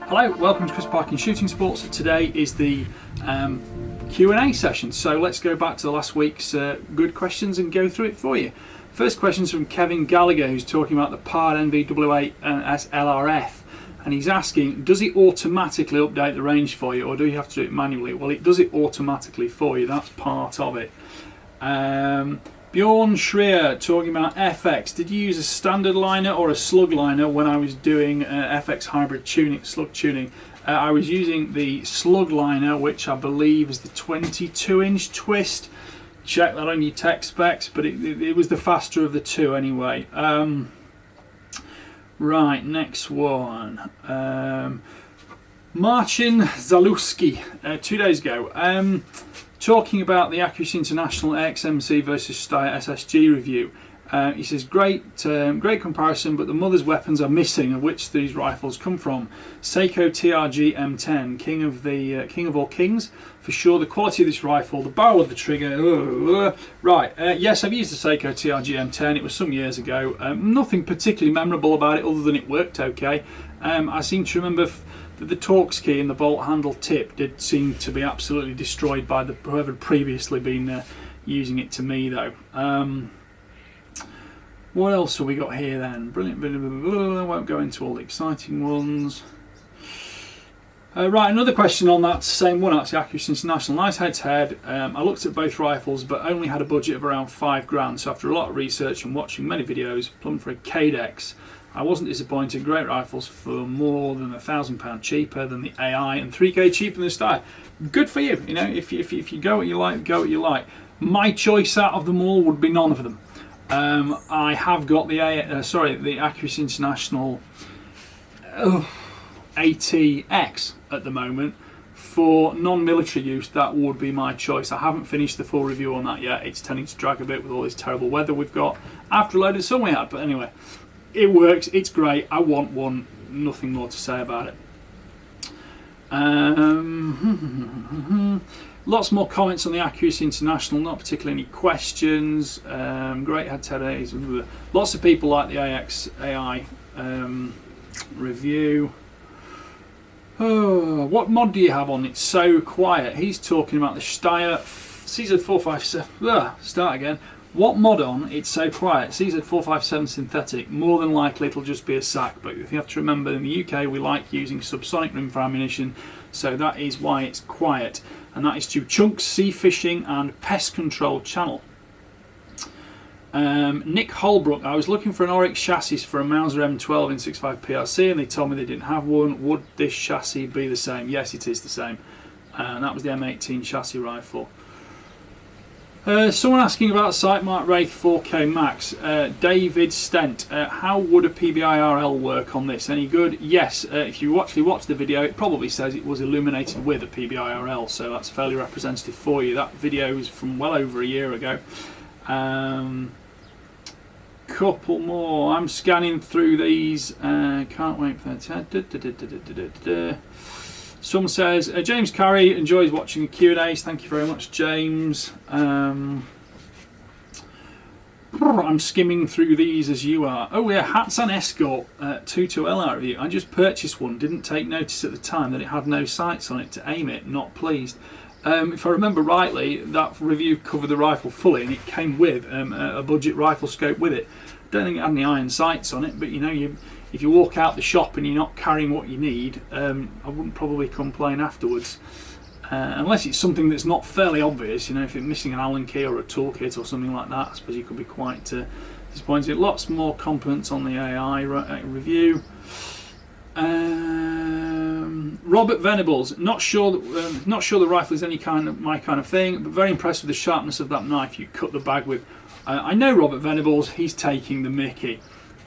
Hello, welcome to Parkin Shooting Sports. Today is the Q&A session, so let's go back to last week's good questions and go through it for you. First question is from Kevin Gallagher, who's talking about the PARD NVW8 LRF, and he's asking, does it automatically update the range for you, or do you have to do it manually? Well, it does it automatically for you, that's part of it. Bjorn Schreier talking about FX. Did you use a standard liner or a slug liner when I was doing FX hybrid tuning, slug tuning? I was using the slug liner, which I believe is the 22-inch twist. Check that on your tech specs, but it was the faster of the two anyway. Right, next one. Marcin Zalewski, 2 days ago. Talking about the Accuracy International AXMC versus Steyr SSG review. He says, great comparison, but the mother's weapons are missing, of which these rifles come from. Seiko TRG M10, king of all kings. For sure, the quality of this rifle, the barrel of the trigger. Right, yes, I've used the Seiko TRG M10. It was some years ago. Nothing particularly memorable about it other than it worked okay. I seem to remember the Torx key and the bolt handle tip did seem to be absolutely destroyed by whoever had previously been using it to me, though. What else have we got here then? Brilliant. I won't go into all the exciting ones. Right, another question on that same one, actually, Accuracy International. Nice head-to-head. I looked at both rifles, but only had a budget of around £5 grand. So after a lot of research and watching many videos, plumbed for a Cadex. I wasn't disappointed. Great rifles for more than £1,000 cheaper than the AI and 3k cheaper than the Steyr. Good for you. You know, if you go what you like, go what you like. My choice out of them all would be none of them. I have got the Accuracy International ATX at the moment. For non-military use, that would be my choice. I haven't finished the full review on that yet. It's tending to drag a bit with all this terrible weather we've got after a load of sun we had, but anyway. It works, it's great, I want one, nothing more to say about it. Lots more comments on the Accuracy International, not particularly any questions. Great head-to-head. Lots of people like the AI review. Oh, what mod do you have on? It's so quiet. He's talking about the Steyr CZ457. Start again. What mod on? It's so quiet. CZ457 synthetic. More than likely it'll just be a sack, but you have to remember in the UK we like using subsonic rimfire ammunition, so that is why it's quiet. And that is to chunks, sea fishing and pest control channel. Nick Holbrook, I was looking for an Oryx chassis for a Mauser M12 in 65 PRC and they told me they didn't have one. Would this chassis be the same? Yes, it is the same. And that was the M18 chassis rifle. Someone asking about Sightmark Wraith 4K Max. David Stent, how would a PBIRL work on this? Any good? Yes, if you actually watch the video, it probably says it was illuminated with a PBIRL, so that's fairly representative for you. That video is from well over a year ago. Couple more. I'm scanning through these. Can't wait for that. Someone says, James Carey enjoys watching the Q&As. Thank you very much, James. I'm skimming through these as you are. Oh yeah, Hatsan Escort 22L review. I just purchased one. Didn't take notice at the time that it had no sights on it to aim it. Not pleased. If I remember rightly, that review covered the rifle fully and it came with a budget rifle scope with it. Don't think it had any iron sights on it, but you know, if you walk out the shop and you're not carrying what you need, I wouldn't probably complain afterwards. Unless it's something that's not fairly obvious, you know, if you're missing an Allen key or a toolkit or something like that, I suppose you could be quite disappointed. Lots more compliments on the AI review. Robert Venables, not sure the rifle is my kind of thing, but very impressed with the sharpness of that knife you cut the bag with. I know Robert Venables, he's taking the mickey.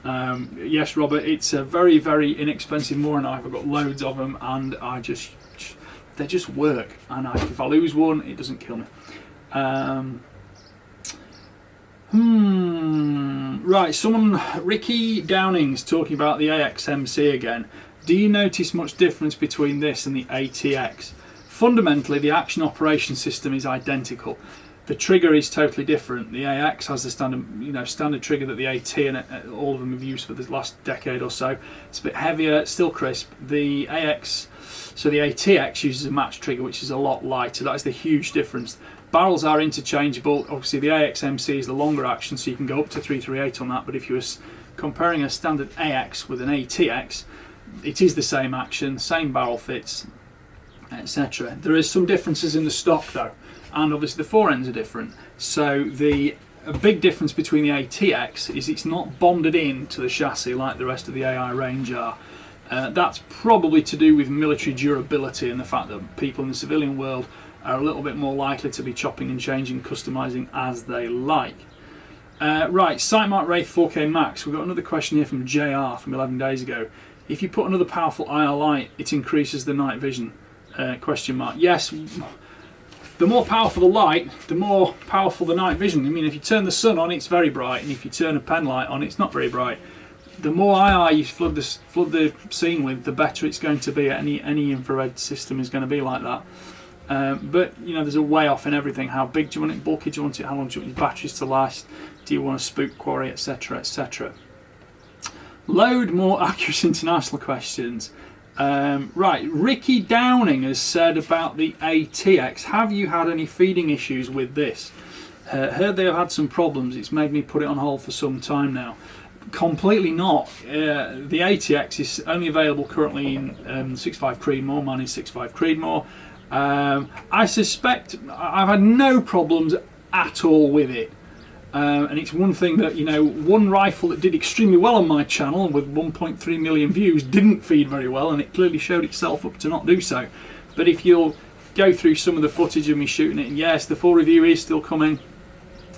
Yes, Robert, it's a very, very inexpensive Mora knife. I've got loads of them, and they just work. And if I lose one, it doesn't kill me. Right, Ricky Downing's talking about the AXMC again. Do you notice much difference between this and the ATX? Fundamentally, the action operation system is identical. The trigger is totally different. The AX has the standard trigger that the AT and all of them have used for the last decade or so. It's a bit heavier, it's still crisp. The AX, so the ATX uses a match trigger, which is a lot lighter. That is the huge difference. Barrels are interchangeable. Obviously, the AXMC is the longer action, so you can go up to 338 on that. But if you were comparing a standard AX with an ATX, it is the same action, same barrel fits, etc. There is some differences in the stock though, and obviously the forends are different. So a big difference between the ATX is it's not bonded in to the chassis like the rest of the AI range are. That's probably to do with military durability and the fact that people in the civilian world are a little bit more likely to be chopping and changing, customizing as they like. Right, Sightmark Wraith 4K Max. We've got another question here from JR from 11 days ago. If you put another powerful IR light, it increases the night vision? Question mark. Yes, the more powerful the light, the more powerful the night vision. I mean, if you turn the sun on, it's very bright, and if you turn a pen light on, it's not very bright. The more IR you flood the scene with, the better it's going to be. Any infrared system is going to be like that. But you know, there's a way off in everything. How big do you want it? Bulky do you want it? How long do you want your batteries to last? Do you want a spook quarry, etc., etc.? Load more Accuracy International questions. Right, Ricky Downing has said about the ATX. Have you had any feeding issues with this? Heard they have had some problems. It's made me put it on hold for some time now. Completely not. The ATX is only available currently in 6.5 Creedmoor. Mine is 6.5 Creedmoor. I suspect I've had no problems at all with it. And it's one thing that, you know, one rifle that did extremely well on my channel with 1.3 million views didn't feed very well, and it clearly showed itself up to not do so. But if you'll go through some of the footage of me shooting it, and yes, the full review is still coming,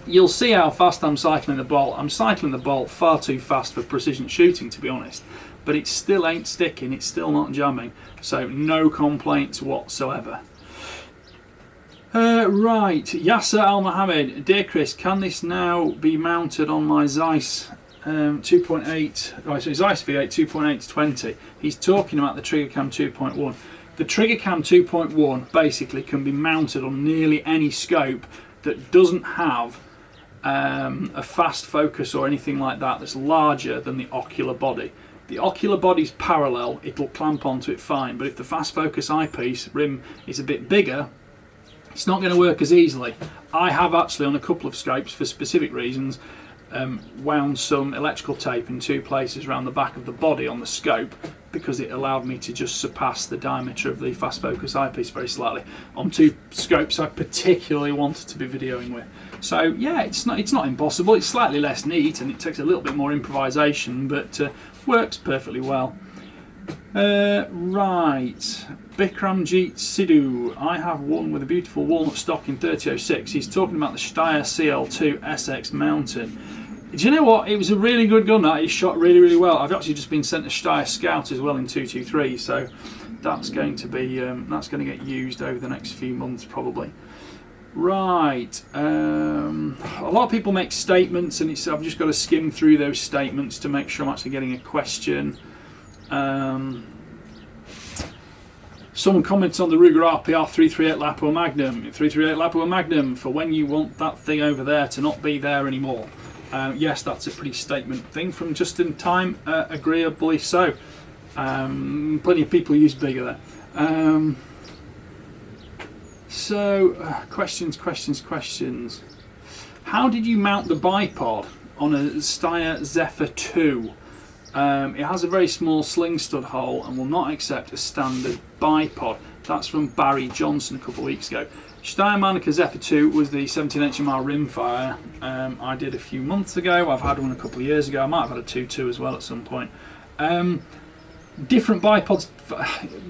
you'll see how fast I'm cycling the bolt. I'm cycling the bolt far too fast for precision shooting, to be honest. But it still ain't sticking, it's still not jamming. So no complaints whatsoever. Right, Yasser Al Mohammed. Dear Chris, can this now be mounted on my Zeiss 2.8, right, so Zeiss V8 2.8 to 20? He's talking about the Trigger Cam 2.1. The Trigger Cam 2.1 basically can be mounted on nearly any scope that doesn't have a fast focus or anything like that that's larger than the ocular body. The ocular body's parallel, it'll clamp onto it fine, but if the fast focus eyepiece rim is a bit bigger, it's not going to work as easily. I have actually, on a couple of scopes, for specific reasons, wound some electrical tape in two places around the back of the body on the scope, because it allowed me to just surpass the diameter of the fast focus eyepiece very slightly on two scopes I particularly wanted to be videoing with. So yeah, it's not impossible. It's slightly less neat and it takes a little bit more improvisation, but works perfectly well. Right, Bikramjeet Sidhu. I have one with a beautiful walnut stock in 3006. He's talking about the Steyr CL2 SX mounted. Do you know what? It was a really good gun. That it shot really, really well. I've actually just been sent a Steyr Scout as well in 223, so that's going to be that's going to get used over the next few months probably. Right, a lot of people make statements, and I've just got to skim through those statements to make sure I'm actually getting a question. Someone comments on the Ruger RPR 338 Lapo Magnum. 338 Lapo Magnum for when you want that thing over there to not be there anymore. Yes, that's a pretty statement thing from just in time, agreeably so. Plenty of people use bigger there. Questions. How did you mount the bipod on a Steyr Zephyr 2? It has a very small sling stud hole and will not accept a standard bipod. That's from Barry Johnson a couple of weeks ago. Steyr Manica Zephyr 2 was the 17 HMR rimfire I did a few months ago. I've had one a couple of years ago. I might have had a 2.2 as well at some point. Different bipods.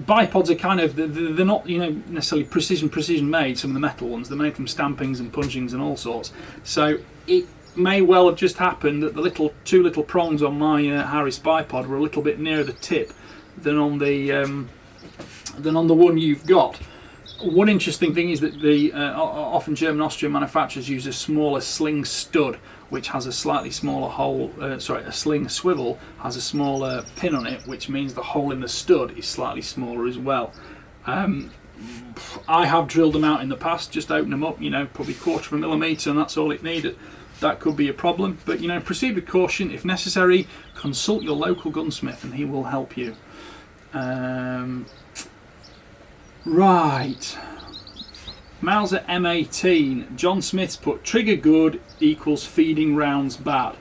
Bipods are kind of, they're not, you know, necessarily precision made. Some of the metal ones, they're made from stampings and punchings and all sorts. So it may well have just happened that the two little prongs on my Harris bipod were a little bit nearer the tip than on the one you've got. One interesting thing is that the often German Austrian manufacturers use a smaller sling stud, which has a slightly smaller hole. A sling swivel has a smaller pin on it, which means the hole in the stud is slightly smaller as well. I have drilled them out in the past, just open them up, you know, probably 1/4 millimetre, and that's all it needed. That could be a problem, but you know, proceed with caution. If necessary, consult your local gunsmith and he will help you. Right, Mauser M18, John Smith's put trigger good equals feeding rounds bad.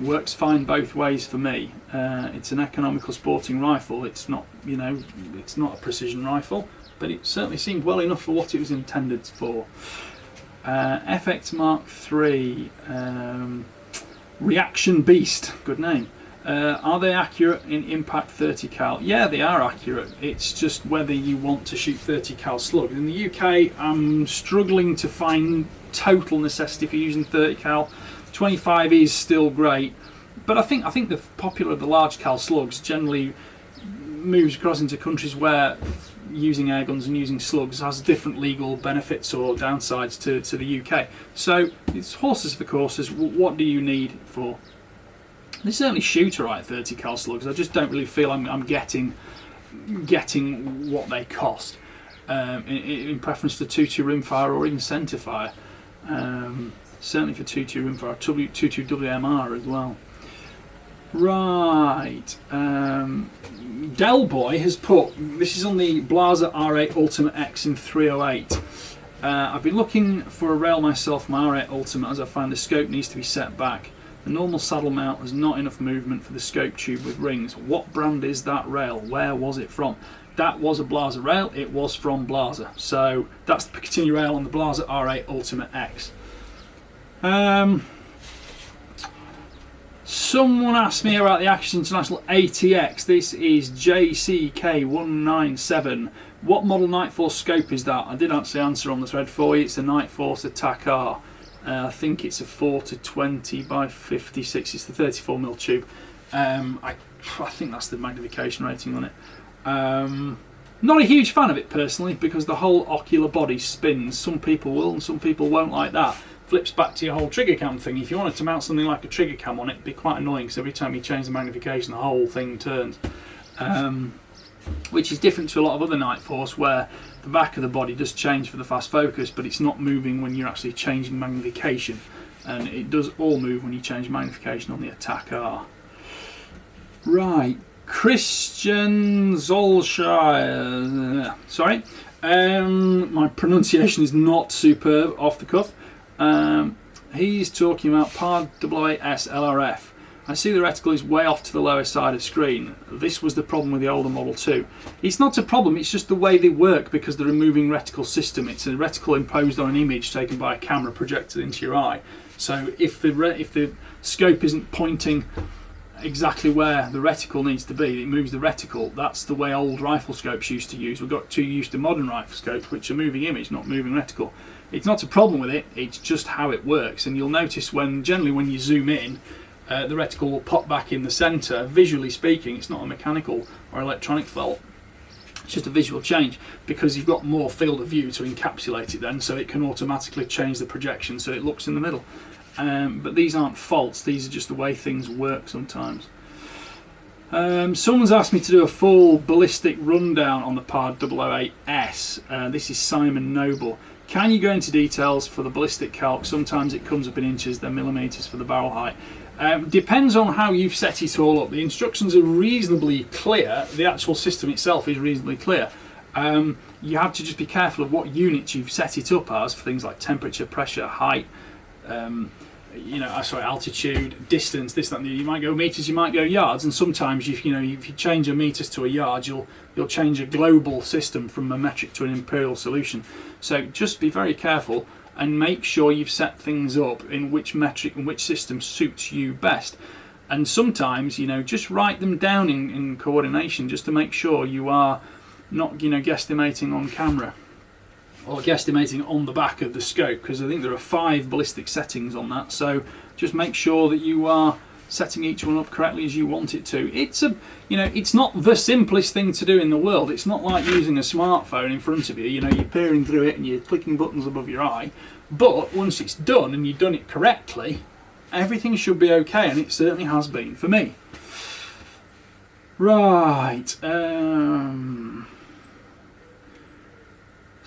Works fine both ways for me. It's an economical sporting rifle. It's not, you know, it's not a precision rifle, but it certainly seemed well enough for what it was intended for. FX Mark III, Reaction Beast, good name. Are they accurate in impact 30 cal? Yeah, they are accurate. It's just whether you want to shoot 30 cal slugs. In the UK, I'm struggling to find total necessity for using 30 cal. 25 is still great, but I think the the large cal slugs generally moves across into countries where using air guns and using slugs has different legal benefits or downsides to the UK. So it's horses for courses. What do you need for? They certainly shoot alright 30 cal slugs. I just don't really feel I'm getting what they cost in preference to 2.2 rimfire or even centerfire. Certainly for 2.2 rimfire, 2.2 WMR as well. Right, Del Boy has put, this is on the Blaser R8 Ultimate X in 308. I've been looking for a rail myself, my R8 Ultimate, as I find the scope needs to be set back. The normal saddle mount has not enough movement for the scope tube with rings. What brand is that rail? Where was it from? That was a Blaser rail, it was from Blaser. So that's the Picatinny rail on the Blaser R8 Ultimate X. Someone asked me about the Action International ATX. This is JCK197. What model Night Force scope is that? I did actually answer on the thread for you. It's a Night Force Attack R. I think it's a 4-20 by 56. It's the 34mm tube. I think that's the magnification rating on it. Not a huge fan of it personally because the whole ocular body spins. Some people will and some people won't like that. Flips back to your whole trigger cam thing. If you wanted to mount something like a trigger cam on it, it'd be quite annoying because every time you change the magnification the whole thing turns. Which is different to a lot of other Night Force where the back of the body does change for the fast focus, but it's not moving when you're actually changing magnification, and it does all move when you change magnification on the Attack R. Right, Christian Zolshire, sorry, my pronunciation is not superb off the cuff. He's talking about PAR AA8S LRF. I see the reticle is way off to the lower side of screen. This was the problem with the older Model 2. It's not a problem, it's just the way they work because they're a moving reticle system. It's a reticle imposed on an image taken by a camera projected into your eye. So if the scope isn't pointing exactly where the reticle needs to be, it moves the reticle. That's the way old rifle scopes used to use. We've got too used to modern rifle scopes, which are moving image, not moving reticle. It's not a problem with it, it's just how it works. And you'll notice generally when you zoom in, the reticle will pop back in the centre. Visually speaking, it's not a mechanical or electronic fault. It's just a visual change because you've got more field of view to encapsulate it then, so it can automatically change the projection so it looks in the middle. But these aren't faults, these are just the way things work sometimes. Someone's asked me to do a full ballistic rundown on the PAR AA8S. This is Simon Noble. Can you go into details for the ballistic calc? Sometimes it comes up in inches, then millimetres for the barrel height. Depends on how you've set it all up. The instructions are reasonably clear. The actual system itself is reasonably clear. You have to just be careful of what units you've set it up as for things like temperature, pressure, height, altitude, distance, this, that, and the other. You might go meters, you might go yards, and sometimes if you change your meters to a yard, you'll change a global system from a metric to an imperial solution. So just be very careful and make sure you've set things up in which metric and which system suits you best. And sometimes, just write them down in coordination just to make sure you are not, guesstimating on camera or guesstimating on the back of the scope, because I think there are 5 ballistic settings on that. So just make sure that you are setting each one up correctly as you want it to. It's it's not the simplest thing to do in the world. It's not like using a smartphone in front of you. You're peering through it and you're clicking buttons above your eye. But once it's done and you've done it correctly, everything should be okay, and it certainly has been for me. Right.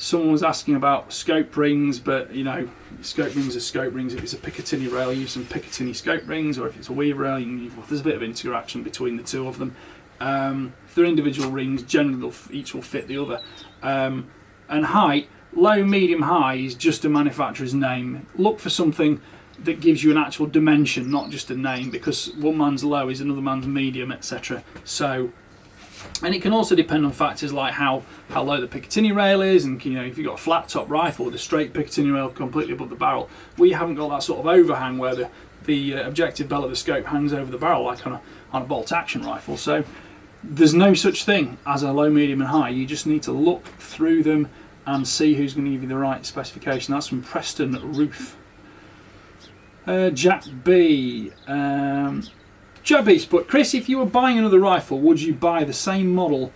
Someone was asking about scope rings, but you know, scope rings are scope rings. If it's a Picatinny rail, you use some Picatinny scope rings, or if it's a Weaver rail, there's a bit of interaction between the two of them. If they're individual rings, generally each will fit the other. And height, low, medium, high is just a manufacturer's name. Look for something that gives you an actual dimension, not just a name, because one man's low is another man's medium, etc. So, and it can also depend on factors like how low the Picatinny rail is, and you know, if you've got a flat top rifle with a straight Picatinny rail completely above the barrel, well, you haven't got that sort of overhang where the objective bell of the scope hangs over the barrel like on a bolt action rifle. So there's no such thing as a low, medium and high. You just need to look through them and see who's going to give you the right specification. That's from Preston Ruth. Jack B. Jack B's put, Chris, if you were buying another rifle, would you buy the same model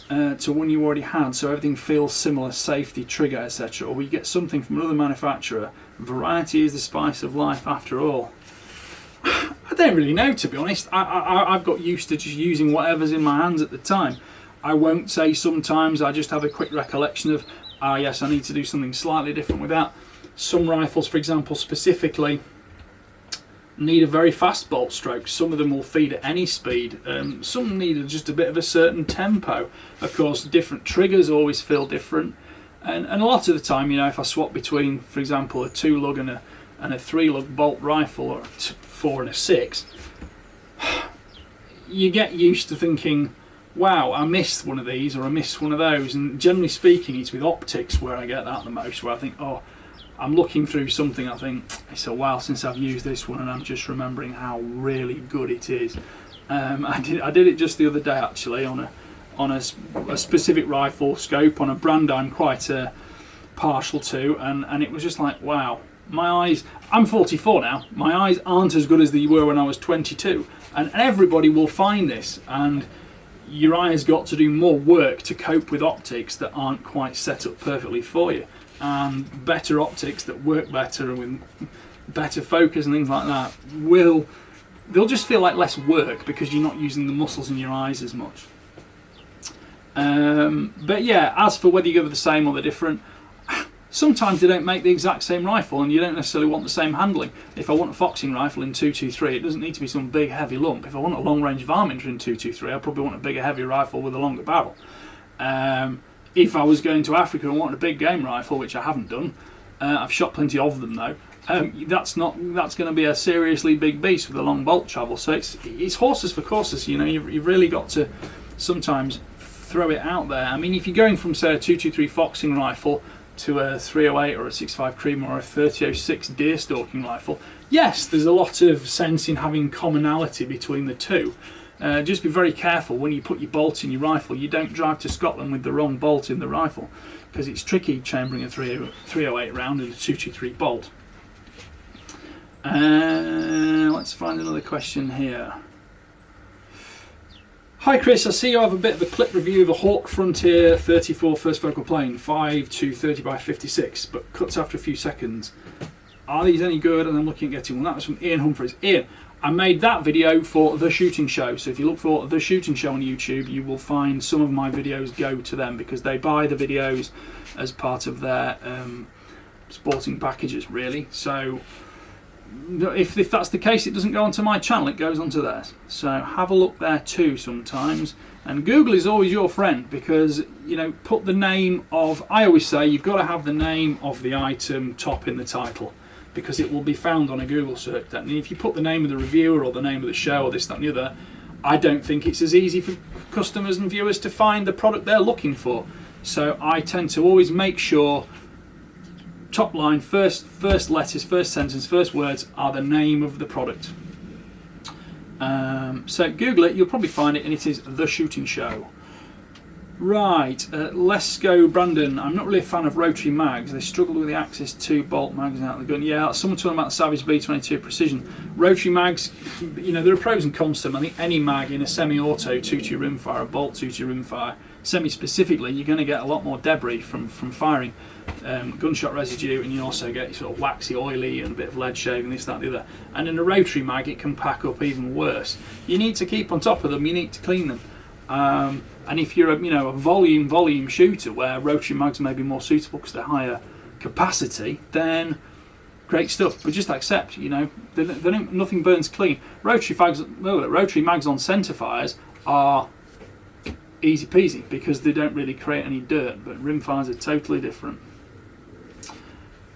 to one you already had, so everything feels similar, safety, trigger, etc., or will you get something from another manufacturer? Variety is the spice of life after all. I don't really know, to be honest. I've got used to just using whatever's in my hands at the time. I won't say sometimes I just have a quick recollection of, yes, I need to do something slightly different with that. Some rifles, for example, specifically need a very fast bolt stroke. Some of them will feed at any speed. Some need just a bit of a certain tempo. Of course, different triggers always feel different. And a lot of the time, you know, if I swap between, for example, a 2-lug and a 3-lug bolt rifle, or a 4 and a 6, you get used to thinking, wow, I missed one of these or I missed one of those. And generally speaking, it's with optics where I get that the most, where I think, oh, I'm looking through something, I think, it's a while since I've used this one and I'm just remembering how really good it is. I did it just the other day actually on a specific rifle scope on a brand I'm quite partial to, and it was just like, wow, my eyes, I'm 44 now, my eyes aren't as good as they were when I was 22, and everybody will find this, and your eye has got to do more work to cope with optics that aren't quite set up perfectly for you. And better optics that work better with better focus and things like that they'll just feel like less work because you're not using the muscles in your eyes as much. But yeah, as for whether you go with the same or the different, sometimes they don't make the exact same rifle and you don't necessarily want the same handling. If I want a foxing rifle in 223, it doesn't need to be some big heavy lump. If I want a long range varminter in 223, I probably want a bigger heavier rifle with a longer barrel. If I was going to Africa and wanted a big game rifle, which I haven't done, I've shot plenty of them though, that's going to be a seriously big beast with a long bolt travel. So it's horses for courses, you know. You've really got to sometimes throw it out there. I mean, if you're going from say a 223 foxing rifle to a 308 or a 65 Creamer or a 3006 deer stalking rifle, yes, there's a lot of sense in having commonality between the two. Just be very careful when you put your bolt in your rifle. You don't drive to Scotland with the wrong bolt in the rifle, because it's tricky chambering a 308 round and a 223 bolt. Let's find another question here. Hi Chris, I see you have a bit of a clip review of a Hawk Frontier 34 first focal plane, 5 to 30 by 56, but cuts after a few seconds. Are these any good? And I'm looking at getting one. That was from Ian Humphreys. Ian, I made that video for The Shooting Show, so if you look for The Shooting Show on YouTube, you will find some of my videos go to them, because they buy the videos as part of their sporting packages, really. So if that's the case, it doesn't go onto my channel, it goes onto theirs. So have a look there too sometimes. And Google is always your friend, because, you know, put the name of, I always say you've got to have the name of the item top in the title, because it will be found on a Google search. And if you put the name of the reviewer or the name of the show or this, that and the other, I don't think it's as easy for customers and viewers to find the product they're looking for. So I tend to always make sure top line, first letters, first sentence, first words are the name of the product. So Google it, you'll probably find it, and it is The Shooting Show. Right, let's go Brandon. I'm not really a fan of rotary mags. They struggled with the Axis 2 bolt mags out of the gun. Yeah, someone talking about the Savage B22 Precision. Rotary mags, you know, there are pros and cons to them. I think any mag in a semi-auto 2.2 rimfire, a bolt 2.2 rimfire, semi-specifically, you're going to get a lot more debris from firing. Gunshot residue, and you also get sort of waxy, oily, and a bit of lead shaving, this, that, and the other. And in a rotary mag, it can pack up even worse. You need to keep on top of them. You need to clean them. And if you're a volume shooter where rotary mags may be more suitable because they're higher capacity, then great stuff. But just accept, nothing burns clean. Rotary mags on centre fires are easy peasy because they don't really create any dirt, but rimfires are totally different.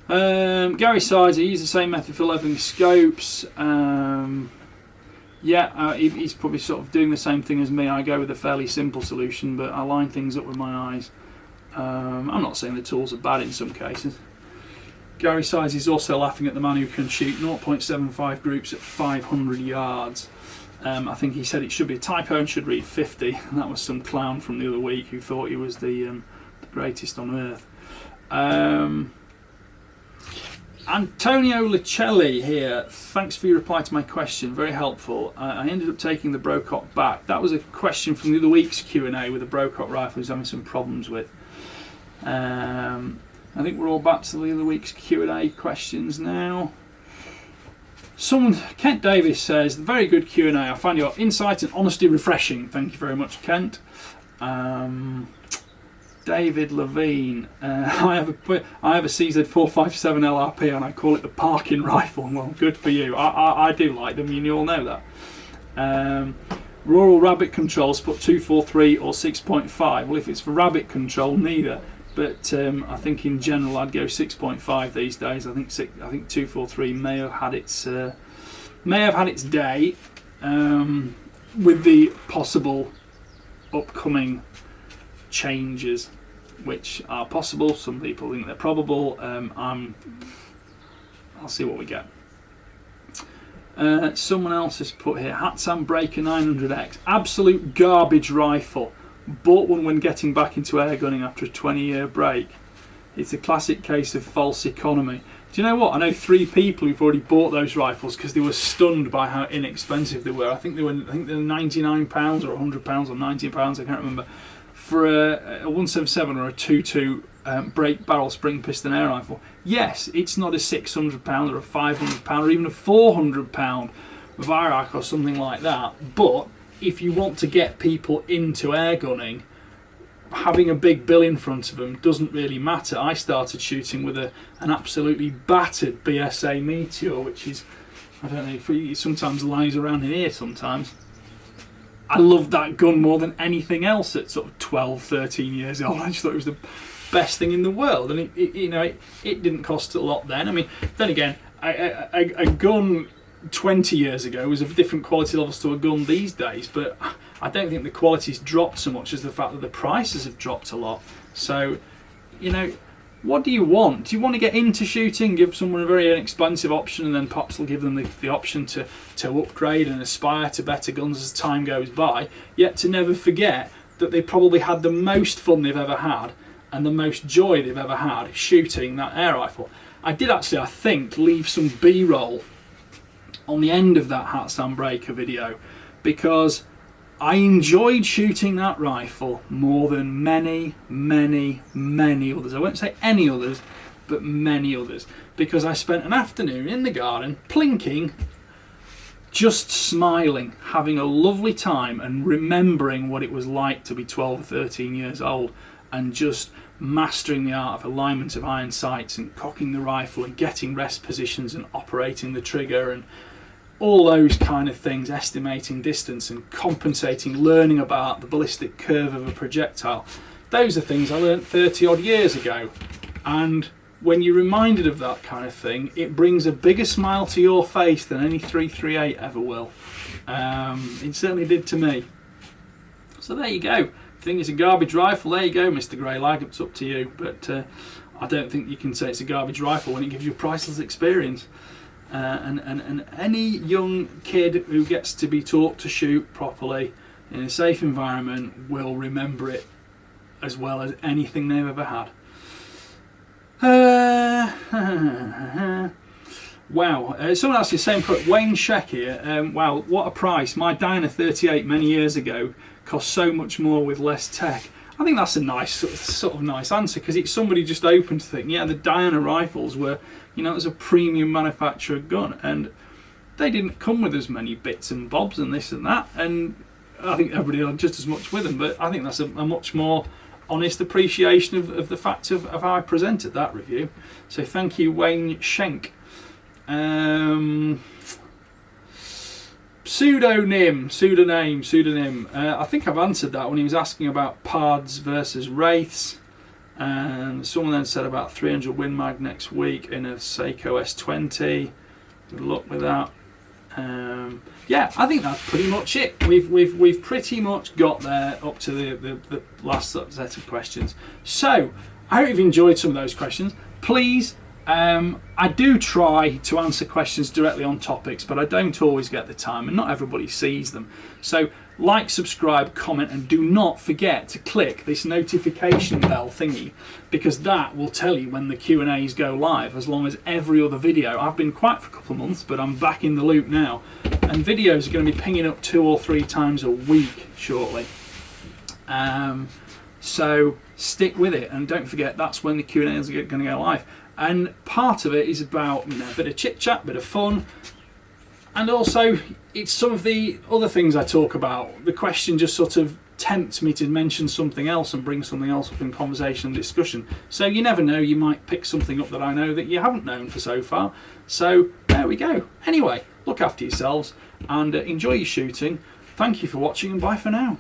Gary Sides, I use the same method for leveling scopes. He's probably sort of doing the same thing as me. I go with a fairly simple solution, but I line things up with my eyes. I'm not saying the tools are bad in some cases. Gary Sides is also laughing at the man who can shoot 0.75 groups at 500 yards. I think he said it should be a typo and should read 50, and that was some clown from the other week who thought he was the greatest on earth. Antonio Licelli here, thanks for your reply to my question, very helpful. I ended up taking the Brocock back. That was a question from the other week's Q&A with the Brocock rifle he's having some problems with. I think we're all back to the other week's Q&A questions now. Kent Davis says, very good Q&A. I find your insight and honesty refreshing. Thank you very much, Kent. David Levine, I have a CZ457 LRP and I call it the Parkin rifle. Well, good for you. I do like them, you all know that. Rural rabbit controls put 243 or 6.5. Well, if it's for rabbit control, neither. But I think in general I'd go 6.5 these days. I think 243 may have had its day, with the possible upcoming changes, which are possible. Some people think they're probable. I'll see what we get. Someone else has put here, Hatsam Breaker 900X, absolute garbage rifle. Bought one when getting back into airgunning after a 20-year break. It's a classic case of false economy. Do you know what? I know 3 people who've already bought those rifles because they were stunned by how inexpensive they were. I think they were £99 or £100 or £19. I can't remember. For a 177 or a 2.2 break barrel spring piston air rifle. Yes, it's not a £600 or a £500 or even a £400 Virak or something like that, but if you want to get people into airgunning, having a big bill in front of them doesn't really matter. I started shooting with an absolutely battered BSA Meteor, which is, I don't know, it sometimes lies around in here sometimes. I loved that gun more than anything else at sort of 12, 13 years old. I just thought it was the best thing in the world, and it didn't cost a lot then. I mean, then again, a gun 20 years ago was of different quality levels to a gun these days, but I don't think the quality's dropped so much as the fact that the prices have dropped a lot. So, what do you want? Do you want to get into shooting, give someone a very inexpensive option, and then Pops will give them the option to upgrade and aspire to better guns as time goes by, yet to never forget that they probably had the most fun they've ever had and the most joy they've ever had shooting that air rifle. I did actually, I think, leave some B-roll on the end of that Hatsam Breaker video because I enjoyed shooting that rifle more than many, many, many others. I won't say any others, but many others, because I spent an afternoon in the garden plinking, just smiling, having a lovely time and remembering what it was like to be 12 or 13 years old and just mastering the art of alignment of iron sights and cocking the rifle and getting rest positions and operating the trigger and all those kind of things, estimating distance and compensating, learning about the ballistic curve of a projectile. Those are things I learnt 30 odd years ago, and when you're reminded of that kind of thing, it brings a bigger smile to your face than any 338 ever will. It certainly did to me. So there you go. If you think it's a garbage rifle, there you go, Mr. Greylag, it's up to you, but I don't think you can say it's a garbage rifle when it gives you a priceless experience. And any young kid who gets to be taught to shoot properly in a safe environment will remember it as well as anything they've ever had. Wow, someone asked the same quote. Wayne Sheck here. Wow, what a price. My Dyna 38 many years ago cost so much more with less tech. I think that's a nice sort of nice answer, because it's somebody just open to think, yeah, the Diana rifles were, it was a premium manufacturer gun, and they didn't come with as many bits and bobs and this and that, and I think everybody on just as much with them, but I think that's a much more honest appreciation of the fact of how I presented that review. So thank you, Wayne Schenk. Pseudonym. I think I've answered that when he was asking about Pards versus Wraiths. And someone then said about 300 Win Mag next week in a Seiko S20. Good luck with that. Yeah, I think that's pretty much it. We've pretty much got there up to the last set of questions. So I hope you've enjoyed some of those questions. Please, I do try to answer questions directly on topics, but I don't always get the time, and not everybody sees them. So like, subscribe, comment, and do not forget to click this notification bell thingy, because that will tell you when the Q&As go live, as long as every other video. I've been quiet for a couple of months, but I'm back in the loop now, and videos are going to be pinging up 2 or 3 times a week shortly. So stick with it, and don't forget that's when the Q&As are going to go live. And part of it is about, you know, a bit of chit chat, bit of fun, and also it's some of the other things I talk about. The question just sort of tempts me to mention something else and bring something else up in conversation and discussion. So you never know, you might pick something up that I know that you haven't known for so far. So there we go. Anyway, look after yourselves and enjoy your shooting. Thank you for watching, and bye for now.